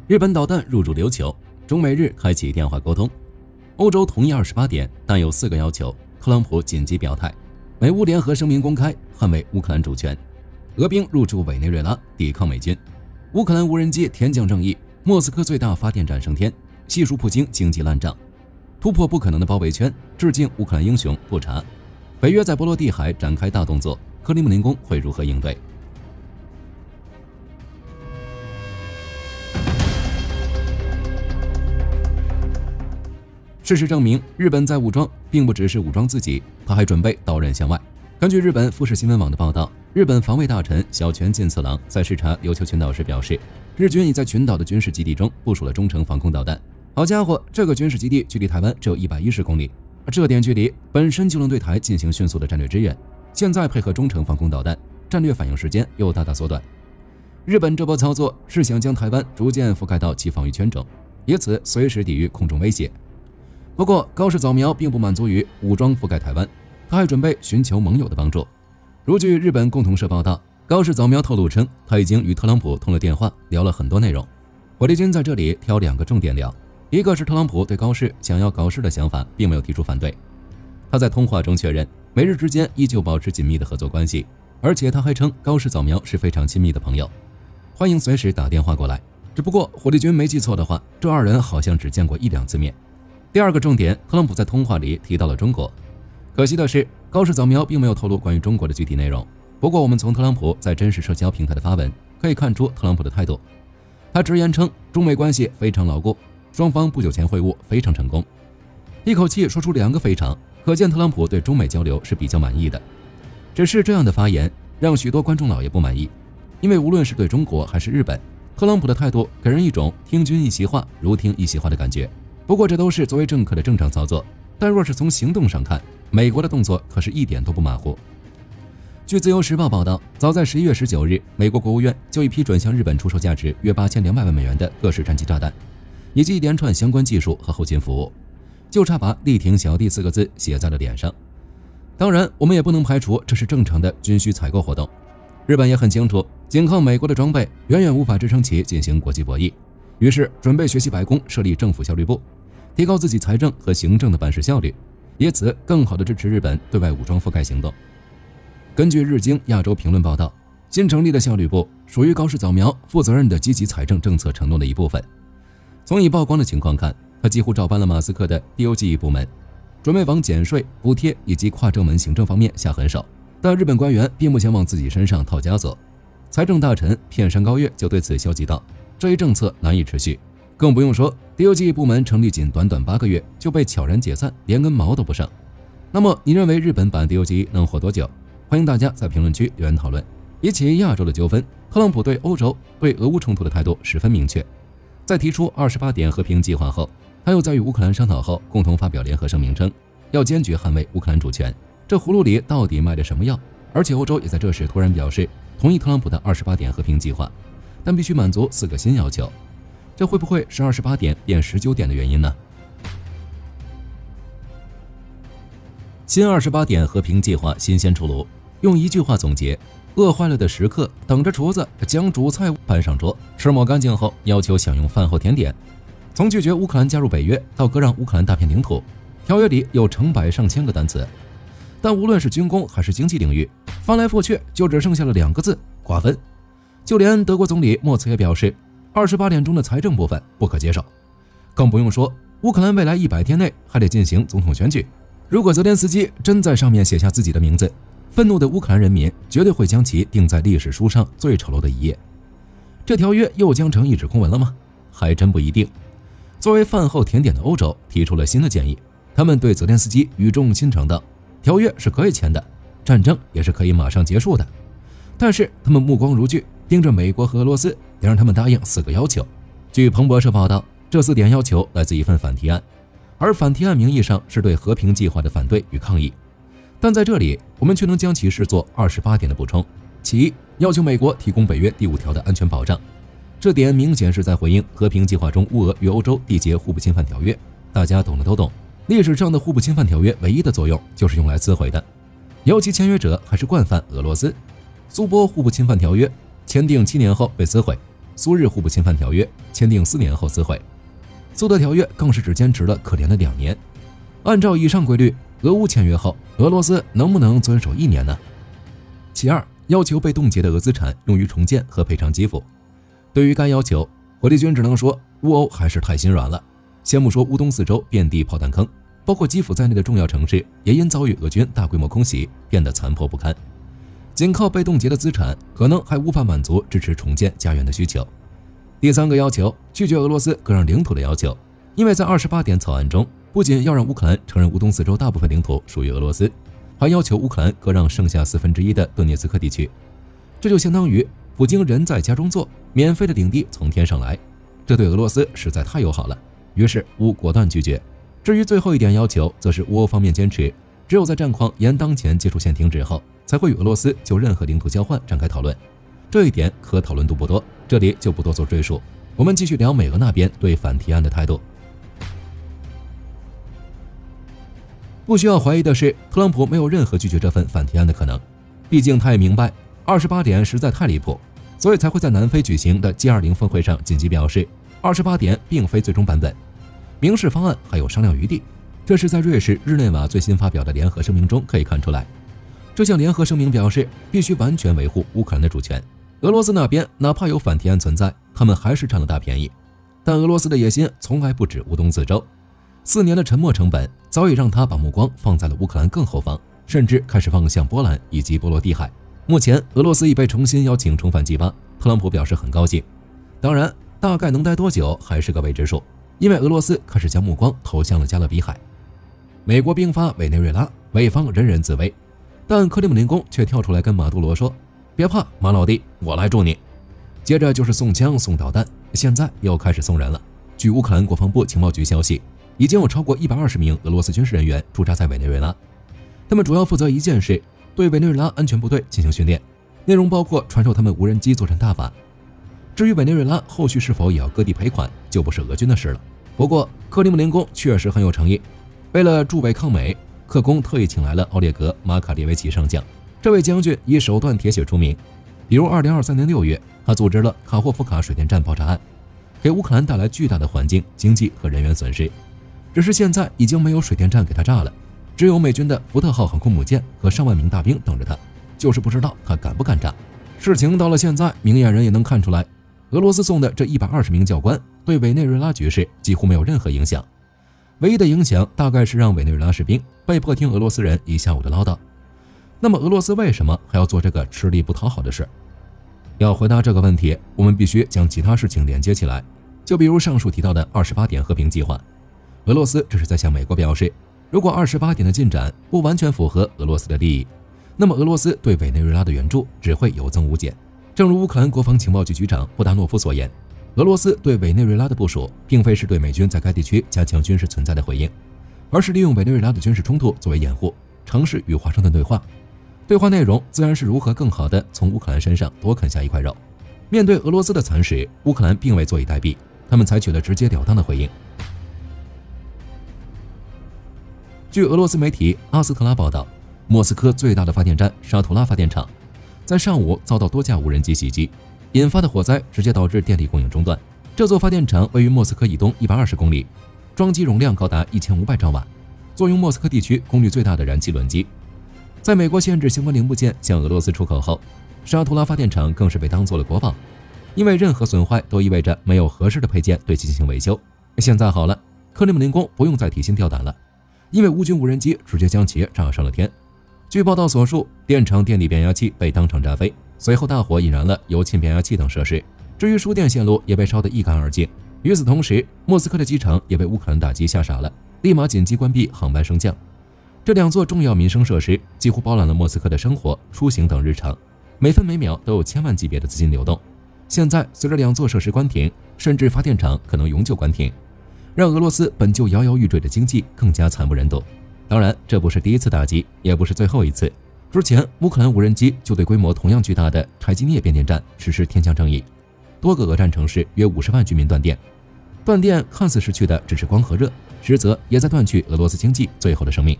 日本導彈入駐琉球，中美日開啟電話溝通。歐洲同意28點，但有4個要求。特朗普緊急表態，美烏聯合聲明公開捍衛烏克蘭主權。俄兵入駐委內瑞拉抵抗美軍。烏克蘭無人機天降正義，莫斯科最大發電站升天，細數普京經濟爛賬。突破不可能的包圍圈，致敬烏克蘭英雄布查。北約在波羅的海展開大動作，克里姆林宮會如何應對？事實證明，日本在武裝並不只是武裝自己，他還準備刀刃向外。根據日本富士新聞網的報道，日本防衛大臣小泉進次郎在视察琉球群島時表示，日軍已在群島的軍事基地中部署了中程防空導彈。好家伙，這個軍事基地距離台灣只有110公里，這點距離本身就能對台進行迅速的戰略支援。現在配合中程防空導彈，戰略反應時間又大大縮短。日本這波操作是想將台灣逐漸覆蓋到其防禦圈中，以此隨時抵禦空中威脅。不過，高市早苗並不滿足於武裝覆蓋台灣，他還準備尋求盟友的幫助。如據日本共同社報道，高市早苗透露稱，他已經與特朗普通了電話，聊了很多內容。火力軍在這裡挑2個重點聊，一個是特朗普對高市想要搞事的想法並沒有提出反對。他在通話中確認，美日之間依舊保持緊密的合作關係，而且他還稱高市早苗是非常親密的朋友，歡迎隨時打電話過來。只不過火力軍沒記錯的話，這2人好像只見過1、2次面。第2個重點，特朗普在通話裡提到了中國。可惜的是，高市早苗並沒有透露關於中國的具體內容。不過，我們從特朗普在真實社交平台的發文可以看出特朗普的態度。他直言稱，中美關係非常牢固，雙方不久前會晤非常成功。一口氣說出2個非常，可見特朗普對中美交流是比較滿意的。只是這樣的發言讓許多觀眾老爺不滿意，因為無論是對中國還是日本，特朗普的態度給人一種聽君一席話，如聽一席話的感覺。不過這都是作為政客的正常操作，但若是從行動上看，美國的動作可是一點都不馬虎。據自由時報報道，早在11月19日，美國國務院就已批准向日本出售價值約8200萬美元的各式戰機炸彈，以及一連串相關技術和后勤服務，就差把力挺小弟4個字寫在了臉上。當然，我們也不能排除這是正常的軍需採購活動。日本也很清楚，僅靠美國的裝備遠遠無法支撐其進行國際博弈，於是準備學習白宮設立政府效率部，提高自己財政和行政的辦事效率，以此更好地支持日本對外武裝覆蓋行動。根據日經亞洲評論報道，新成立的效率部屬於高市早苗負責任的積極財政政策承諾的一部分。從已曝光的情況看，他幾乎照搬了馬斯克的 DOGE 部門，準備往減稅、補貼以及跨政門行政方面下狠手。但日本官員並不想往自己身上套枷鎖。財政大臣片山高月就對此消極道，這一政策難以持續，更不用說 DOGE 部門成立僅短短8個月就被悄然解散，連根毛都不剩。那麼你認為日本版 DOGE 能活多久？歡迎大家在評論區留言討論。比起亞洲的糾紛，特朗普對歐洲、對俄烏衝突的態度十分明確。在提出28點和平計劃後，他又在與烏克蘭商討後共同發表聯合聲明稱，要堅決捍衛烏克蘭主權。這葫蘆裡到底賣的什麼藥？而且歐洲也在這時突然表示同意特朗普的28點和平計劃，但必須滿足4個新要求。這會不會是28點變19點的原因呢？新28點和平計劃新鮮出爐，用一句話總結：餓壞了的食客等着廚子將主菜搬上桌，吃抹乾淨後要求享用飯後甜點。從拒絕烏克蘭加入北約到割讓烏克蘭大片領土，條約裡有成百上千個單詞，但無論是軍工還是經濟領域，翻來覆去就只剩下了2個字：瓜分。就連德國總理默茨也表示，28點中的財政部分不可接受。更不用說烏克蘭未來100天內還得進行總統選舉，如果澤連斯基真在上面寫下自己的名字，憤怒的烏克蘭人民絕對會將其釘在歷史書上最醜陋的一頁。這條約又將成一紙空文了嗎？還真不一定。作為飯後甜點的歐洲提出了新的建議，他們對澤連斯基語重心長道，條約是可以簽的，戰爭也是可以馬上結束的。但是他們目光如炬，盯着美國和俄羅斯，得讓他們答應4個要求。據彭博社報道，這4點要求來自一份反提案，而反提案名義上是对和平計劃的反對與抗議，但在這裡我們卻能將其視作28點的補充。其一，要求美國提供北約第5條的安全保障，這點明顯是在回應和平計劃中烏俄與歐洲締結互不侵犯條約。大家懂的都懂，歷史上的互不侵犯條約唯一的作用就是用來撕毀的，尤其簽約者還是慣犯俄羅斯。蘇波互不侵犯條約簽訂7年後被撕毀，蘇日互不侵犯條約簽訂4年後撕毀，蘇德條約更是只堅持了可憐的2年。按照以上規律，俄烏簽約後，俄羅斯能不能遵守1年呢？其二，要求被凍結的俄資產用於重建和賠償基輔。對於該要求，火力軍只能說烏歐還是太心軟了。先不說烏東4周遍地炮彈坑，包括基輔在內的重要城市也因遭遇俄軍大規模空襲變得殘破不堪。僅靠被凍結的資產可能還無法滿足支持重建家園的需求。第3個要求，拒絕俄羅斯割讓領土的要求，因為在28點草案中，不僅要讓烏克蘭承認烏東4周大部分領土屬於俄羅斯，還要求烏克蘭割讓剩下1/4的頓涅茨克地區。這就相當於普京人在家中坐，免費的領地從天上來，這對俄羅斯實在太友好了。於是烏果斷拒絕。至於最後一點要求，則是烏歐方面堅持，只有在戰況沿當前技術線停止後，才會與俄羅斯就任何領土交換展開討論。這一點可討論度不多，這裡就不多做贅述。我們繼續聊美俄那邊對反提案的態度。不需要懷疑的是，特朗普沒有任何拒絕這份反提案的可能，畢竟他也明白28點實在太離譜，所以才會在南非舉行的 G20 峰會上緊急表示28點並非最終版本，明示方案還有商量餘地。這是在瑞士日內瓦最新發表的聯合聲明中可以看出來。這項聯合聲明表示，必須完全維護烏克蘭的主權。俄羅斯那邊哪怕有反提案存在，他們還是佔了大便宜。但俄羅斯的野心從來不止烏東4周，4年的沉沒成本早已讓他把目光放在了烏克蘭更後方，甚至開始望向波蘭以及波羅的海。目前，俄羅斯已被重新邀請重返 G8，特朗普表示很高興。當然，大概能待多久還是個未知數，因為俄羅斯開始將目光投向了加勒比海。美國兵发委內瑞拉，美方人人自危。但克里姆林宮卻跳出來跟馬杜羅說：“別怕，馬老弟，我來助你。”接着就是送槍送導彈，現在又開始送人了。據烏克蘭國防部情報局消息，已經有超過120名俄羅斯軍事人員駐紮在委內瑞拉，他們主要負責一件事，對委內瑞拉安全部隊進行訓練，內容包括傳授他們無人機作戰大法。至於委內瑞拉後續是否也要割地賠款，就不是俄軍的事了。不過克里姆林宮確實很有誠意，為了駐委抗美，克宮特意請來了奧列格·馬卡列維奇上将。這位將軍以手段鐵血出名，比如2023年6月，他組織了卡霍夫卡水電站爆炸案，給烏克蘭帶來巨大的環境、經濟和人員損失。只是現在已經沒有水電站給他炸了，只有美軍的福特號航空母艦和上萬名大兵等着他，就是不知道他敢不敢炸。事情到了現在，明眼人也能看出来，俄羅斯送的这120名教官對委內瑞拉局勢幾乎沒有任何影響。唯一的影響大概是讓委內瑞拉士兵被迫聽俄羅斯人一下午的嘮叨。那麼俄羅斯為什麼還要做這個吃力不討好的事？要回答這個問題，我們必須將其他事情連接起來。就比如上述提到的28點和平計劃，俄羅斯這是在向美國表示，如果28點的進展不完全符合俄羅斯的利益，那麼俄羅斯對委內瑞拉的援助只會有增無減。正如烏克蘭國防情報局局長布達諾夫所言，俄羅斯對委內瑞拉的部署並非是對美軍在該地區加強軍事存在的回應，而是利用委內瑞拉的軍事衝突作為掩護，嘗試與華盛頓對話。對話內容自然是如何更好地從烏克蘭身上多啃下一塊肉。面對俄羅斯的蠶食，烏克蘭並未坐以待斃，他們採取了直截了當的回應。據俄羅斯媒體阿斯特拉報道，莫斯科最大的發電站沙图拉發電厂在上午遭到多架無人機襲擊，引發的火災直接導致電力供應中斷。這座發電廠位於莫斯科以東120公里，裝機容量高達1500兆瓦，作用莫斯科地區功率最大的燃氣輪機。在美國限制相關零部件向俄羅斯出口後，沙图拉發電廠更是被當作了國寶，因為任何損壞都意味着沒有合適的配件對其進行維修。現在好了，克里姆林宮不用再提心吊膽了，因為烏軍無人機直接將其炸上了天。據報道所述，電廠電力变壓器被當場炸飛，隨後大火引燃了油气变壓器等設施，至於輸電線路也被燒得一乾二淨。與此同時，莫斯科的機場也被烏克蘭打擊嚇傻了，立馬緊急關閉航班升降。這兩座重要民生設施幾乎包攬了莫斯科的生活、出行等日常，每分每秒都有千萬級別的資金流動。現在隨着兩座設施關停，甚至發電廠可能永久關停，讓俄羅斯本就搖搖欲墜的經濟更加慘不忍睹。當然，這不是第一次打擊，也不是最後一次。之前烏克蘭無人機就對規模同樣巨大的柴基涅變電站實施天降正義，多個俄戰城市約50萬居民斷電。斷電看似失去的只是光和熱，實則也在斷去俄羅斯經濟最後的生命。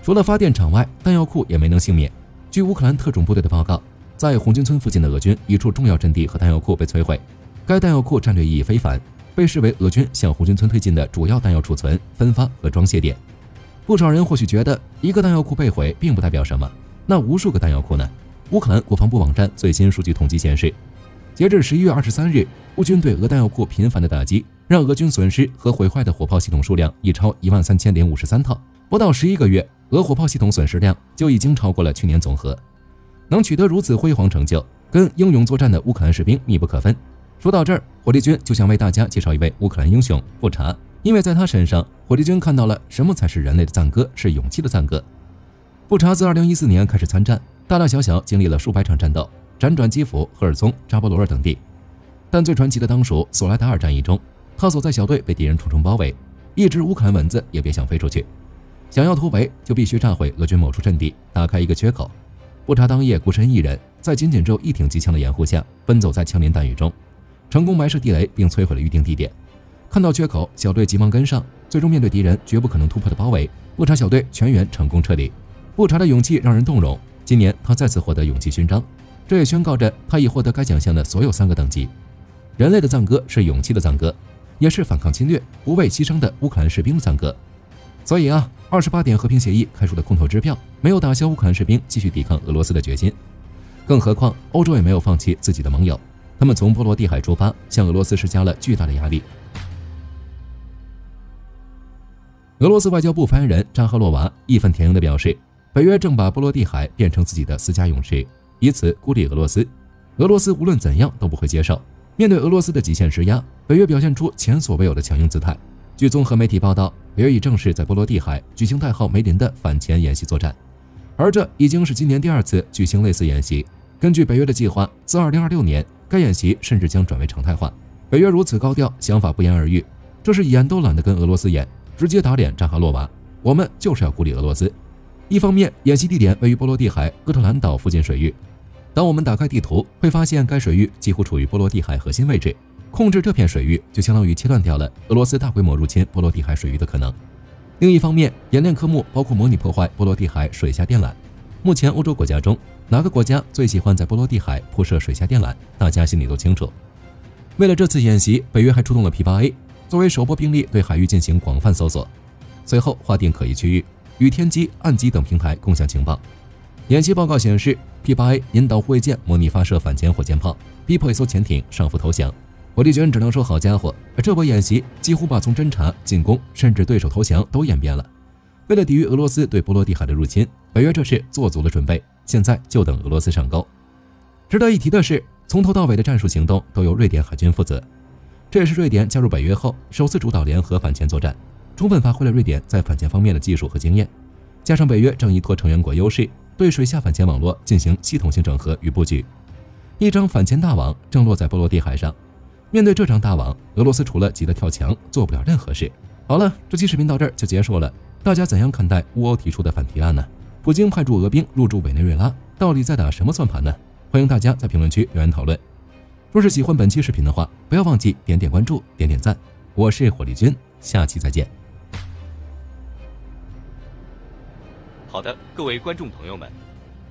除了發電廠外，彈藥庫也沒能幸免。據烏克蘭特種部隊的報告，在紅軍村附近的俄軍一處重要陣地和彈藥庫被摧毀，該彈藥庫戰略意義非凡，被視為俄軍向紅軍村推進的主要彈藥儲存、分發和裝卸點。不少人或許覺得一個彈藥庫被毀並不代表什麼，那無數個彈藥庫呢？烏克蘭國防部網站最新數據統計顯示，截至11月23日，烏軍對俄彈藥庫頻繁的打擊，讓俄軍損失和毀壞的火炮系統數量已超13053套。不到11個月，俄火炮系統損失量就已經超過了去年總和。能取得如此輝煌成就，跟英勇作戰的烏克蘭士兵密不可分。說到這兒，火力軍就想為大家介紹一位烏克蘭英雄布查，因為在他身上，火力軍看到了什麼才是人類的讚歌，是勇氣的讚歌。布查自2014年開始參戰，大大小小經歷了數百場戰鬥，輾轉基輔、赫爾松、扎波羅熱等地。但最傳奇的當屬索萊達爾戰役中，他所在小隊被敌人重重包圍，一隻烏克蘭蚊子也別想飛出去。想要突圍，就必須炸毀俄軍某處陣地，打開一個缺口。布查當夜孤身一人，在僅僅只有一挺機槍的掩護下，奔走在槍林彈雨中，成功埋設地雷並摧毀了預定地點。看到缺口，小隊急忙跟上，最終面對敵人絕不可能突破的包圍，布查小隊全員成功撤離。布查的勇氣讓人動容。今年他再次獲得勇氣勳章，這也宣告着他已獲得該獎項的所有3個等級。人類的讚歌是勇氣的讚歌，也是反抗侵略、不畏犧牲的烏克蘭士兵的讚歌。所以啊，28點和平協議開出的空头支票沒有打消烏克蘭士兵繼續抵抗俄羅斯的決心。更何況，歐洲也沒有放棄自己的盟友，他們從波羅的海出發，向俄羅斯施加了巨大的壓力。俄羅斯外交部發言人扎哈洛娃義憤填膺地表示，北約正把波羅的海變成自己的私家泳池，以此孤立俄羅斯。俄羅斯無論怎樣都不會接受。面對俄羅斯的極限施壓，北約表現出前所未有的強硬姿態。據綜合媒體報道，北約已正式在波羅的海舉行代號梅林的反潛演習作戰，而這已經是今年第2次舉行類似演習。根據北約的計劃，自2026年，該演習甚至將轉為常態化。北約如此高調，想法不言而喻，這是演都懶得跟俄羅斯演，直接打臉扎哈洛娃。我們就是要孤立俄羅斯。一方面，演習地點位於波羅的海哥特蘭島附近水域。當我們打開地圖，會發現該水域幾乎處於波羅的海核心位置。控制這片水域，就相當於切斷掉了俄羅斯大規模入侵波羅的海水域的可能。另一方面，演練科目包括模擬破壞波羅的海水下電纜。目前歐洲國家中，哪個國家最喜歡在波羅的海鋪設水下電纜？大家心裡都清楚。為了這次演習，北約還出動了 P8A， 作為首波兵力對海域進行廣泛搜索，隨後劃定可疑區域，與天基、岸基等平台共享情報。演習報告顯示 ，P8A 引導護衛艦模擬發射反潛火箭炮，逼迫一艘潛艇上浮投降。火力軍只能說好家伙，這波演習幾乎把從偵察、進攻，甚至對手投降都演變了。為了抵禦俄羅斯對波羅的海的入侵，北約這是做足了準備，現在就等俄羅斯上鈎。值得一提的是，從頭到尾的戰術行動都由瑞典海軍負責，這也是瑞典加入北約後首次主導聯合反潛作戰，充分發揮了瑞典在反潛方面的技術和經驗。加上北約正依托成員國優勢，對水下反潛網絡進行系統性整合與布局，一張反潛大網正落在波羅的海上。面對這張大網，俄羅斯除了急得跳牆，做不了任何事。好了，這期視頻到這兒就結束了。大家怎樣看待烏歐提出的反提案呢？普京派驻俄兵入驻委內瑞拉，到底在打什麼算盤呢？歡迎大家在評論區留言討論。若是喜歡本期視頻的話，不要忘記點點關注、點點讚。我是火力軍，下期再見。好的，各位觀眾朋友們，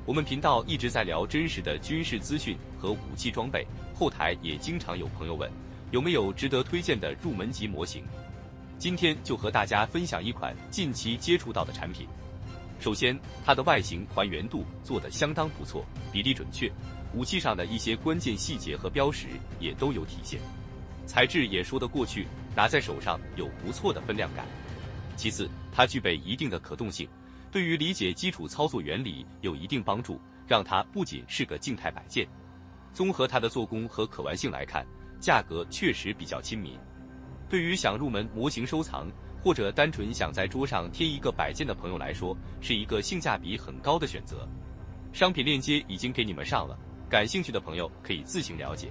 我們頻道一直在聊真實的軍事資訊和武器裝備，後台也經常有朋友問，有沒有值得推薦的入門級模型？今天就和大家分享一款近期接觸到的產品。首先，它的外形還原度做得相當不錯，比例準確，武器上的一些關鍵細節和標識也都有體現，材質也說得過去，拿在手上有不錯的分量感。其次，它具備一定的可动性，對於理解基礎操作原理有一定幫助，讓它不僅是個靜態擺件。綜合它的做工和可玩性來看，價格確實比較親民。对於想入門模型收藏，或者單純想在桌上貼一個擺件的朋友來說，是一個性價比很高的選擇。商品鏈接已經給你們上了，感興趣的朋友可以自行了解。